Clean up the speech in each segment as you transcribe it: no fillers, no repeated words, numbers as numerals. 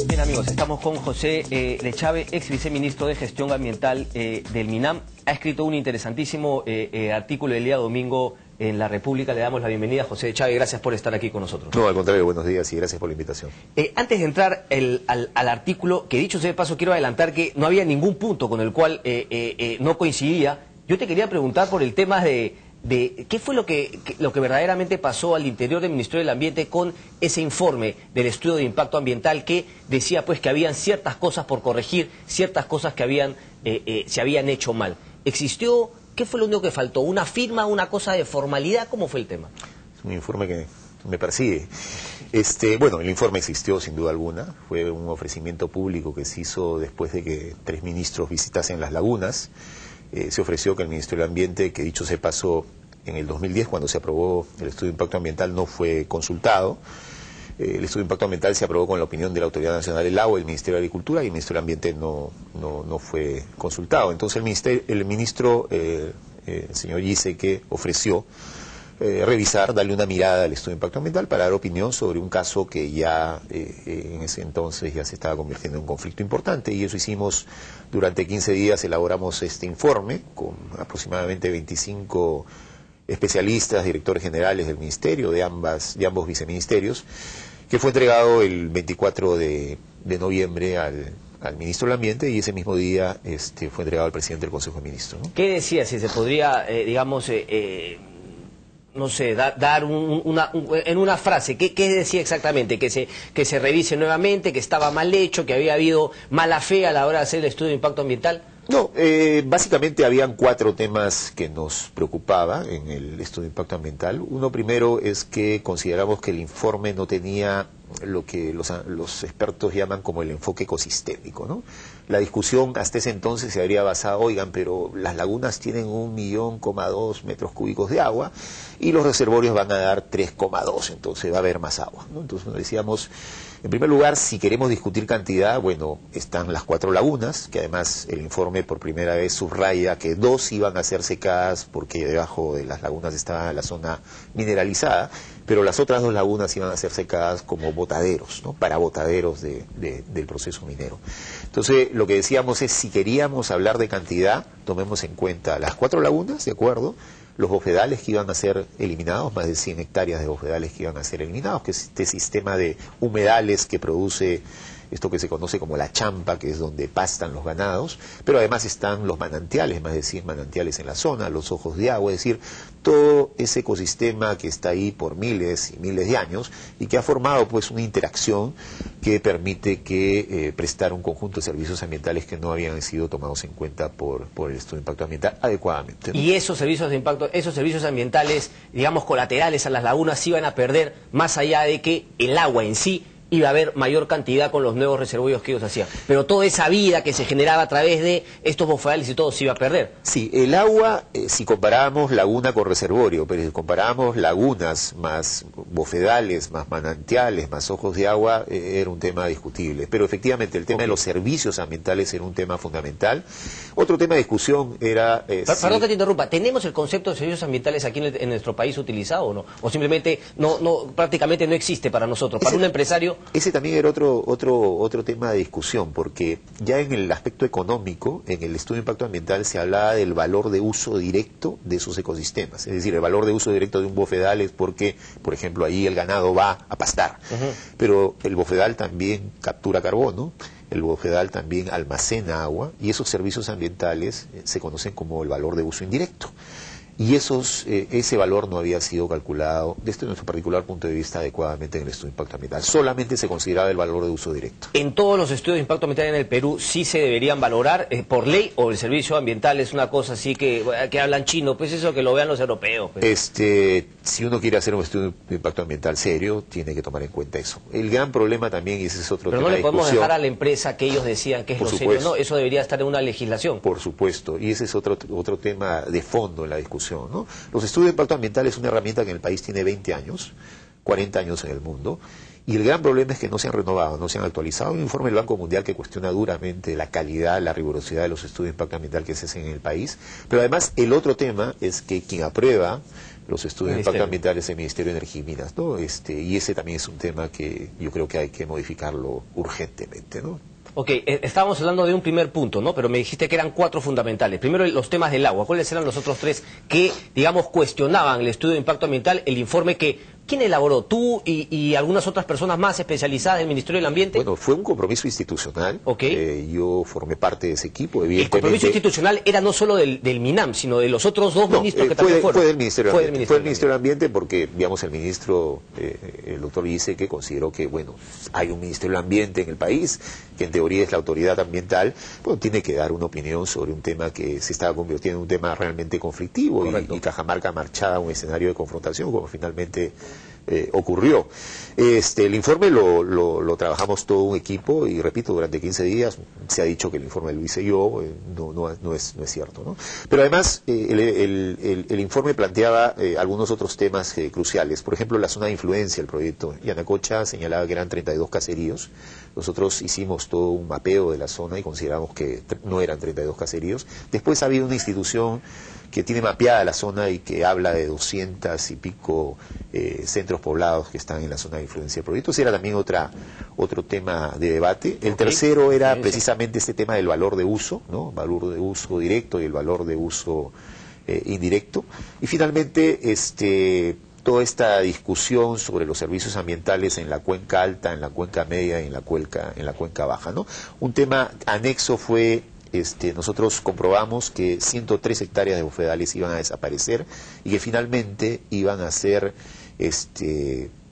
Bien amigos, estamos con José Lechave, ex viceministro de Gestión Ambiental del MINAM. Ha escrito un interesantísimo artículo el día domingo en La República. Le damos la bienvenida, José Lechave, gracias por estar aquí con nosotros. No, al contrario, buenos días y gracias por la invitación. Antes de entrar al artículo, que dicho sea de paso, quiero adelantar que no había ningún punto con el cual no coincidía. Yo te quería preguntar por el tema de qué fue lo que verdaderamente pasó al interior del Ministerio del Ambiente con ese informe del estudio de impacto ambiental que decía pues que habían ciertas cosas por corregir, ciertas cosas que se habían hecho mal. ¿Existió? ¿Qué fue lo único que faltó? ¿Una firma, una cosa de formalidad? ¿Cómo fue el tema? Es un informe que me persigue. Bueno, el informe existió sin duda alguna. Fue un ofrecimiento público que se hizo después de que 3 ministros visitasen las lagunas. Se ofreció que el Ministerio del Ambiente, que dicho se pasó en el 2010, cuando se aprobó el estudio de impacto ambiental, no fue consultado. El estudio de impacto ambiental se aprobó con la opinión de la Autoridad Nacional del Agua, el Ministerio de Agricultura, y el Ministerio del Ambiente no fue consultado. Entonces el ministro, el señor Giesecke, ofreció revisar, darle una mirada al estudio de impacto ambiental para dar opinión sobre un caso que ya en ese entonces ya se estaba convirtiendo en un conflicto importante, y eso hicimos durante 15 días. Elaboramos este informe con aproximadamente 25 especialistas, directores generales del ministerio, de ambos viceministerios, que fue entregado el 24 de noviembre al ministro del Ambiente, y ese mismo día fue entregado al presidente del Consejo de Ministros, ¿no? ¿Qué decía? Si se podría, digamos, no sé, dar en una frase, ¿qué decía exactamente? Que se revise nuevamente, que estaba mal hecho, que había habido mala fe a la hora de hacer el estudio de impacto ambiental. No, básicamente habían 4 temas que nos preocupaban en el estudio de impacto ambiental. Uno primero es que consideramos que el informe no tenía lo que los expertos llaman como el enfoque ecosistémico, ¿no? La discusión hasta ese entonces se habría basado, oigan, pero las lagunas tienen 1,2 millones metros cúbicos de agua y los reservorios van a dar 3,2, entonces va a haber más agua, ¿no? Entonces decíamos, en primer lugar, si queremos discutir cantidad, bueno, están las 4 lagunas, que además el informe por primera vez subraya que 2 iban a ser secadas porque debajo de las lagunas estaba la zona mineralizada, pero las otras 2 lagunas iban a ser secadas como botaderos, ¿no? Para botaderos del proceso minero. Entonces, lo que decíamos es, si queríamos hablar de cantidad, tomemos en cuenta las 4 lagunas, ¿de acuerdo?, los bofedales que iban a ser eliminados, más de 100 hectáreas de bofedales que iban a ser eliminados, que es este sistema de humedales que produce esto que se conoce como la champa, que es donde pastan los ganados, pero además están los manantiales, más de 100 manantiales en la zona, los ojos de agua, es decir, todo ese ecosistema que está ahí por miles y miles de años y que ha formado pues una interacción que permite que prestar un conjunto de servicios ambientales que no habían sido tomados en cuenta por el estudio de impacto ambiental adecuadamente, ¿no? Y esos servicios de impacto, esos servicios ambientales, digamos, colaterales a las lagunas, se iban a perder, más allá de que el agua en sí iba a haber mayor cantidad con los nuevos reservorios que ellos hacían. Pero toda esa vida que se generaba a través de estos bofedales y todo se iba a perder. Sí, el agua, si comparábamos laguna con reservorio, pero si comparábamos lagunas más bofedales, más manantiales, más ojos de agua, era un tema discutible. Pero efectivamente el tema de los servicios ambientales era un tema fundamental. Otro tema de discusión era... Perdón que te interrumpa, ¿tenemos el concepto de servicios ambientales aquí en nuestro país utilizado o no? ¿O simplemente prácticamente no existe para nosotros? Para un empresario... Ese también era otro tema de discusión, porque ya en el aspecto económico, en el estudio de impacto ambiental se hablaba del valor de uso directo de esos ecosistemas. Es decir, el valor de uso directo de un bofedal es porque, por ejemplo, ahí el ganado va a pastar. Pero el bofedal también captura carbono, el bofedal también almacena agua, y esos servicios ambientales se conocen como el valor de uso indirecto. Y ese valor no había sido calculado, desde nuestro particular punto de vista, adecuadamente en el estudio de impacto ambiental. Solamente se consideraba el valor de uso directo. ¿En todos los estudios de impacto ambiental en el Perú sí se deberían valorar por ley, o el servicio ambiental es una cosa así que hablan chino? Pues eso que lo vean los europeos. Pues. Si uno quiere hacer un estudio de impacto ambiental serio, tiene que tomar en cuenta eso. El gran problema también, y ese es otro tema de discusión... Pero no le podemos dejar a la empresa que ellos decían que es lo serio, ¿no? Eso debería estar en una legislación. Por supuesto, y ese es otro tema de fondo en la discusión, ¿no? Los estudios de impacto ambiental es una herramienta que en el país tiene 20 años, 40 años en el mundo, y el gran problema es que no se han renovado, no se han actualizado. Hay un informe del Banco Mundial que cuestiona duramente la calidad, la rigurosidad de los estudios de impacto ambiental que se hacen en el país, pero además el otro tema es que quien aprueba los estudios de impacto ambiental es el Ministerio de Energía y Minas, ¿no? Y ese también es un tema que yo creo que hay que modificarlo urgentemente, ¿no? Ok, estábamos hablando de un primer punto, ¿no? Pero me dijiste que eran 4 fundamentales. Primero, los temas del agua. ¿Cuáles eran los otros 3 que, digamos, cuestionaban el estudio de impacto ambiental, el informe que... ¿Quién elaboró? ¿Tú y algunas otras personas más especializadas del Ministerio del Ambiente? Bueno, fue un compromiso institucional. Okay. Yo formé parte de ese equipo, evidentemente. El compromiso institucional era no solo del MINAM, sino de los otros 2 ministros que también fueron. Fue del Ministerio del Ambiente. Fue del Ministerio del Ambiente porque, digamos, el ministro, el doctor Giesecke, consideró que, bueno, hay un Ministerio del Ambiente en el país, que en teoría es la autoridad ambiental, bueno, tiene que dar una opinión sobre un tema que se estaba convirtiendo en un tema realmente conflictivo y Cajamarca marchaba a un escenario de confrontación, como finalmente ocurrió. El informe lo trabajamos todo un equipo y repito, durante 15 días se ha dicho que el informe lo hice yo, no es cierto, ¿no? Pero además el informe planteaba algunos otros temas cruciales, por ejemplo la zona de influencia del proyecto. Yanacocha señalaba que eran 32 caseríos, nosotros hicimos todo un mapeo de la zona y consideramos que no eran 32 caseríos. Después ha habido una institución que tiene mapeada la zona y que habla de 200 y pico centros poblados que están en la zona de influencia del proyecto. Ese era también otro tema de debate. El tercero era precisamente este tema del valor de uso, ¿no? Valor de uso directo y el valor de uso indirecto. Y finalmente, toda esta discusión sobre los servicios ambientales en la cuenca alta, en la cuenca media y en la cuenca baja, ¿no? Un tema anexo fue... nosotros comprobamos que 103 hectáreas de bofedales iban a desaparecer y que finalmente iban a ser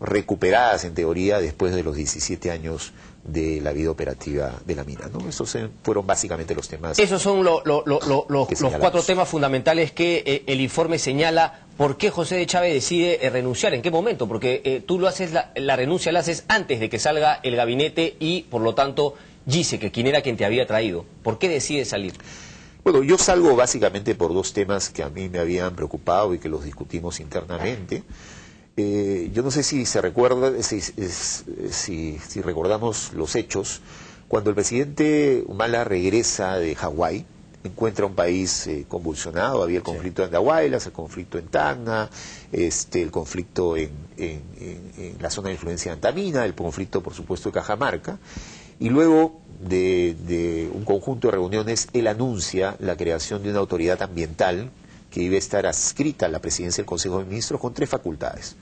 recuperadas en teoría después de los 17 años de la vida operativa de la mina, ¿no? Esos fueron básicamente los temas. Esos son los 4 temas fundamentales que el informe señala. ¿Por qué José de Chávez decide renunciar? ¿En qué momento? Porque tú la renuncia la haces antes de que salga el gabinete y, por lo tanto, Giesecke, quien era quien te había traído. ¿Por qué decide salir? Bueno, yo salgo básicamente por 2 temas que a mí me habían preocupado y que los discutimos internamente. Yo no sé si se recuerda, si recordamos los hechos, cuando el presidente Humala regresa de Hawái, encuentra un país convulsionado, había el conflicto de Andahuaylas, el conflicto en Tacna, el conflicto en la zona de influencia de Antamina, el conflicto por supuesto de Cajamarca, y luego de un conjunto de reuniones él anuncia la creación de una autoridad ambiental que iba a estar adscrita a la presidencia del Consejo de Ministros con 3 facultades.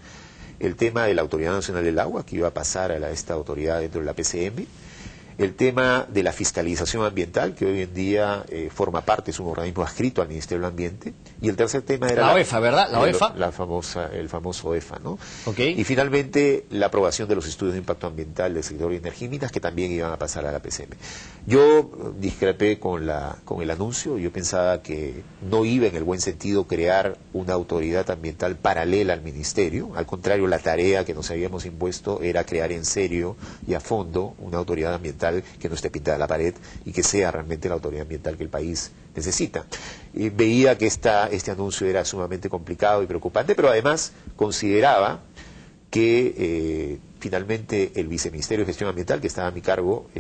El tema de la Autoridad Nacional del Agua, que iba a pasar a esta autoridad dentro de la PCM, el tema de la fiscalización ambiental, que hoy en día forma parte, es un organismo adscrito al Ministerio del Ambiente, y el tercer tema era la OEFA, ¿verdad? La OEFA. El famoso OEFA, ¿no? Okay. Y finalmente la aprobación de los estudios de impacto ambiental del sector de energía y minas, que también iban a pasar a la PCM. Yo discrepé con el anuncio, yo pensaba que no iba en el buen sentido crear una autoridad ambiental paralela al Ministerio, al contrario, la tarea que nos habíamos impuesto era crear en serio y a fondo una autoridad ambiental que no esté pintada a la pared y que sea realmente la autoridad ambiental que el país necesita. Y veía que este anuncio era sumamente complicado y preocupante, pero además consideraba que finalmente el Viceministerio de Gestión Ambiental, que estaba a mi cargo,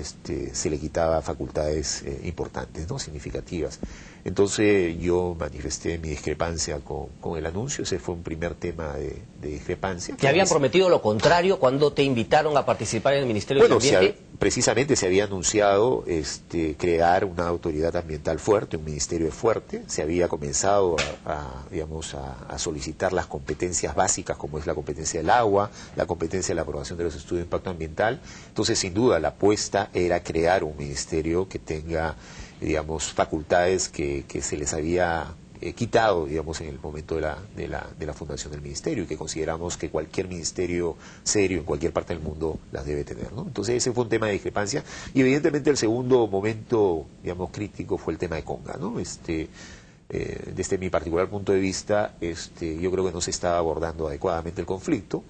se le quitaba facultades importantes, ¿no? Significativas. Entonces yo manifesté mi discrepancia con el anuncio, ese fue un primer tema de discrepancia. ¿Te habían prometido lo contrario cuando te invitaron a participar en el Ministerio del Ambiente? Precisamente se había anunciado crear una autoridad ambiental fuerte, un ministerio fuerte, se había comenzado a solicitar las competencias básicas como es la competencia del agua, la competencia de la aprobación de los estudios de impacto ambiental. Entonces, sin duda, la apuesta era crear un ministerio que tenga, facultades que se les había quitado, en el momento de la fundación del ministerio, y que consideramos que cualquier ministerio serio en cualquier parte del mundo las debe tener, ¿no? Entonces ese fue un tema de discrepancia, y evidentemente el segundo momento, crítico fue el tema de Conga, ¿no? Desde mi particular punto de vista, yo creo que no se estaba abordando adecuadamente el conflicto,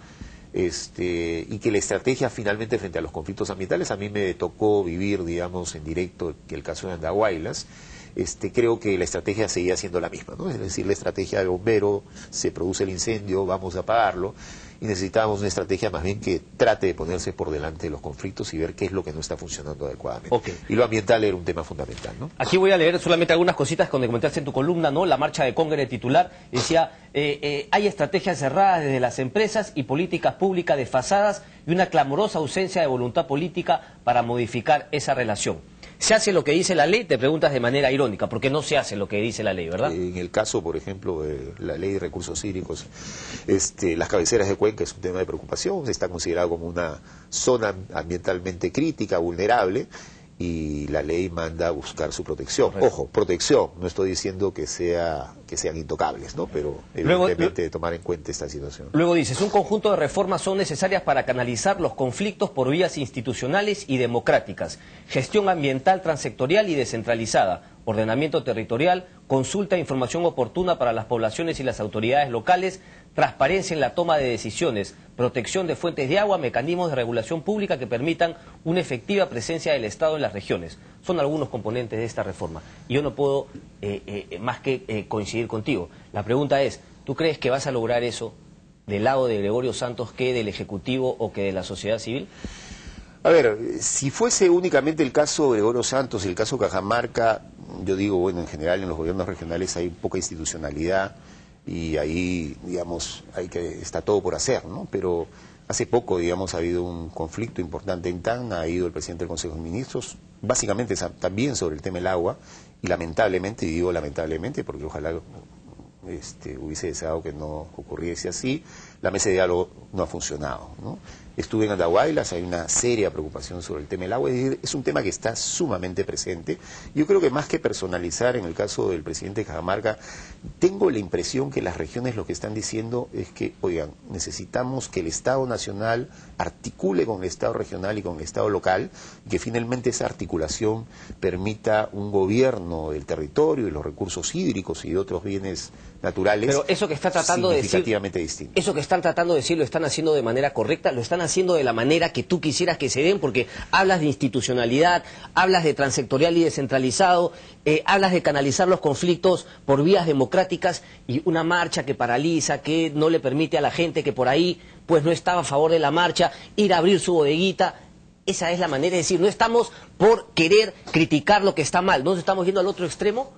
y que la estrategia finalmente frente a los conflictos ambientales, a mí me tocó vivir, en directo el caso de Andahuaylas. Creo que la estrategia seguía siendo la misma, ¿no? Es decir, la estrategia del bombero, se produce el incendio, vamos a apagarlo, y necesitábamos una estrategia más bien que trate de ponerse por delante de los conflictos y ver qué es lo que no está funcionando adecuadamente. Okay. Y lo ambiental era un tema fundamental, ¿no? Aquí voy a leer solamente algunas cositas cuando comentaste en tu columna, ¿no? La marcha de Conga de titular decía, hay estrategias cerradas desde las empresas y políticas públicas desfasadas y una clamorosa ausencia de voluntad política para modificar esa relación. ¿Se hace lo que dice la ley? Te preguntas de manera irónica, porque no se hace lo que dice la ley, ¿verdad? En el caso, por ejemplo, de la ley de recursos hídricos, las cabeceras de cuenca es un tema de preocupación, está considerado como una zona ambientalmente crítica, vulnerable, y la ley manda a buscar su protección. Correcto. Ojo, protección, no estoy diciendo que sean intocables, ¿no? Pero evidentemente tomar en cuenta esta situación. Luego dices, un conjunto de reformas son necesarias para canalizar los conflictos por vías institucionales y democráticas, gestión ambiental transectorial y descentralizada, ordenamiento territorial, consulta e información oportuna para las poblaciones y las autoridades locales, transparencia en la toma de decisiones, protección de fuentes de agua, mecanismos de regulación pública que permitan una efectiva presencia del Estado en las regiones. Son algunos componentes de esta reforma. Y yo no puedo más que coincidir contigo. La pregunta es, ¿tú crees que vas a lograr eso del lado de Gregorio Santos que del Ejecutivo o que de la sociedad civil? A ver, si fuese únicamente el caso de Gregorio Santos y el caso Cajamarca, yo digo, bueno, en general en los gobiernos regionales hay poca institucionalidad y ahí, digamos, está todo por hacer, ¿no? Pero hace poco, digamos, ha habido un conflicto importante en Tacna, ha ido el presidente del Consejo de Ministros, básicamente también sobre el tema del agua, y lamentablemente, y digo lamentablemente porque ojalá hubiese deseado que no ocurriese así, la mesa de diálogo no ha funcionado, ¿no? Estuve en Andahuaylas, hay una seria preocupación sobre el tema del agua, es decir, es un tema que está sumamente presente. Yo creo que más que personalizar en el caso del presidente de Cajamarca, tengo la impresión que las regiones lo que están diciendo es que, oigan, necesitamos que el Estado nacional articule con el Estado regional y con el Estado local, y que finalmente esa articulación permita un gobierno del territorio y los recursos hídricos y de otros bienes naturales. Pero eso que está tratando de decir, significativamente distinto. Eso que están tratando de decir, ¿lo están haciendo de manera correcta? ¿Lo están haciendo de la manera que tú quisieras que se den? Porque hablas de institucionalidad, hablas de transectorial y descentralizado, hablas de canalizar los conflictos por vías democráticas y una marcha que paraliza, que no le permite a la gente que por ahí pues no estaba a favor de la marcha ir a abrir su bodeguita. Esa es la manera de decir, no estamos por querer criticar lo que está mal, ¿no estamos yendo al otro extremo?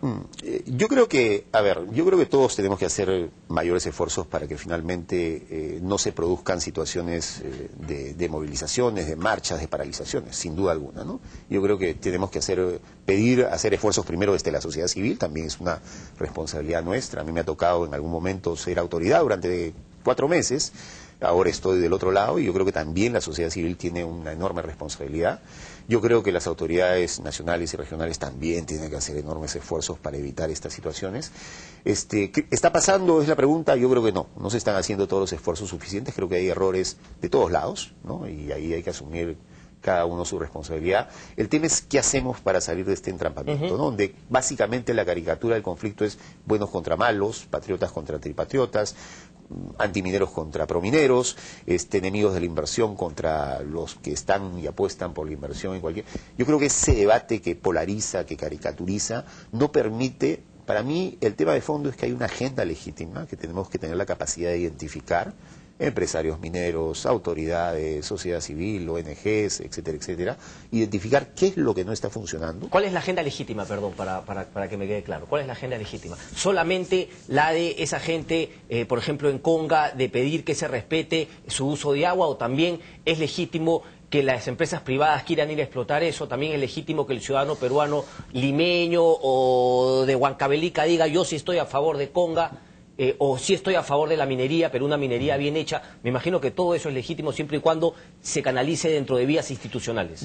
Yo creo que, yo creo que todos tenemos que hacer mayores esfuerzos para que finalmente no se produzcan situaciones de movilizaciones, de marchas, de paralizaciones, sin duda alguna, ¿no? Yo creo que tenemos que hacer esfuerzos primero desde la sociedad civil, también es una responsabilidad nuestra. A mí me ha tocado en algún momento ser autoridad durante 4 meses, ahora estoy del otro lado y yo creo que también la sociedad civil tiene una enorme responsabilidad. Yo creo que las autoridades nacionales y regionales también tienen que hacer enormes esfuerzos para evitar estas situaciones. ¿Qué está pasando? Es la pregunta. Yo creo que no se están haciendo todos los esfuerzos suficientes. Creo que hay errores de todos lados, ¿no? Y ahí hay que asumir cada uno su responsabilidad. El tema es qué hacemos para salir de este entrampamiento, ¿no? Donde básicamente la caricatura del conflicto es buenos contra malos, patriotas contra tripatriotas, antimineros contra promineros, enemigos de la inversión contra los que están y apuestan por la inversión en cualquier... Yo creo que ese debate que polariza, que caricaturiza, no permite... Para mí el tema de fondo es que hay una agenda legítima que tenemos que tener la capacidad de identificar, empresarios mineros, autoridades, sociedad civil, ONGs, etcétera, etcétera, identificar qué es lo que no está funcionando. ¿Cuál es la agenda legítima, perdón, para que me quede claro? ¿Cuál es la agenda legítima? ¿Solamente la de esa gente, por ejemplo, en Conga, de pedir que se respete su uso de agua, o también es legítimo que las empresas privadas quieran ir a explotar eso? ¿También es legítimo que el ciudadano peruano limeño o de Huancavelica diga yo sí estoy a favor de Conga? O sí estoy a favor de la minería, pero una minería bien hecha? Me imagino que todo eso es legítimo siempre y cuando se canalice dentro de vías institucionales.